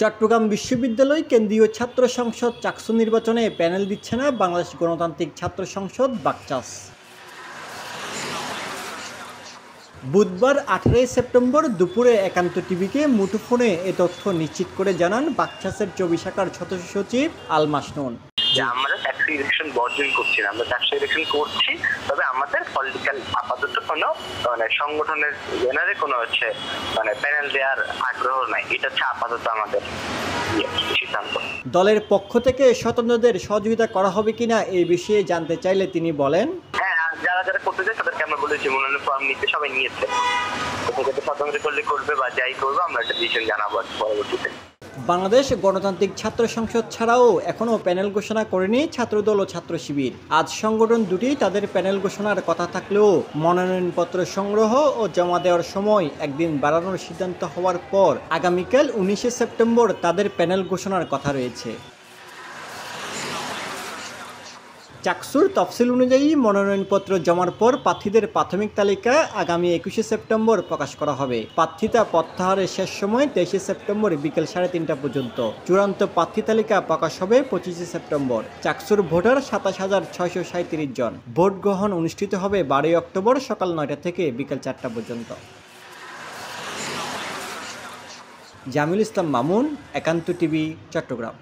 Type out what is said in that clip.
চট্টগ্রাম বিশ্ববিদ্যালয় কেন্দ্রীয় ছাত্র সংসদ চাকসু নির্বাচনে প্যানেল দিচ্ছে না বাংলাদেশ গণতান্ত্রিক ছাত্র সংসদ বাকচাস। বুধবার 18 সেপ্টেম্বর দুপুরে একান্ত টিভিকে মুঠোফোনে এ তথ্য নিশ্চিত করে জানান বাকচাসের চবি শাখার সদস্য সচিব আল মাসনুন। আমরা ট্যাক্সি ইলেকশন বর্জন করছি না, আমরা ট্যাক্সি ইলেকশন করছি, তবে আমাদের পলিটিক্যাল আপাতত কোনো সংগঠনের জেনারে কোনো প্যানেল দেওয়ার আগ্রহ নাই। এটা হচ্ছে আপাতত আমাদের সিদ্ধান্ত। দলের পক্ষ থেকে স্বতন্ত্রদের সহযোগিতা করা হবে কিনা এই বিষয়ে জানতে চাইলে তিনি বলেন, হ্যাঁ, যারা যারা করতে চায় তাদেরকে আমরা বলেছি মনোনয়ন ফর্ম নিতে, সবাই নিয়েছে। স্বতন্ত্র করলে করবে বা যাই করবো, আমরা একটা ডিসিশন জানাবো পরবর্তীতে। বাংলাদেশ গণতান্ত্রিক ছাত্র সংসদ ছাড়াও এখনও প্যানেল ঘোষণা করেনি ছাত্রদল ও ছাত্র শিবির। আজ সংগঠন দুটি তাদের প্যানেল ঘোষণার কথা থাকলেও মনোনয়নপত্র সংগ্রহ ও জমা দেওয়ার সময় একদিন বাড়ানোর সিদ্ধান্ত হওয়ার পর আগামীকাল 19 সেপ্টেম্বর তাদের প্যানেল ঘোষণার কথা রয়েছে। চাকসুর তফসিল অনুযায়ী মনোনয়নপত্র জমার পর প্রার্থীদের প্রাথমিক তালিকা আগামী 21 সেপ্টেম্বর প্রকাশ করা হবে। প্রার্থিতা প্রত্যাহারের শেষ সময় 23 সেপ্টেম্বর বিকেল 3:30 পর্যন্ত। চূড়ান্ত প্রার্থী তালিকা প্রকাশ হবে 25 সেপ্টেম্বর। চাকসুর ভোটার 27,637 জন। ভোট গ্রহণ অনুষ্ঠিত হবে 12 অক্টোবর সকাল 9টা থেকে বিকেল 4টা পর্যন্ত। জামিল ইসলাম মামুন, একান্ত টিভি, চট্টগ্রাম।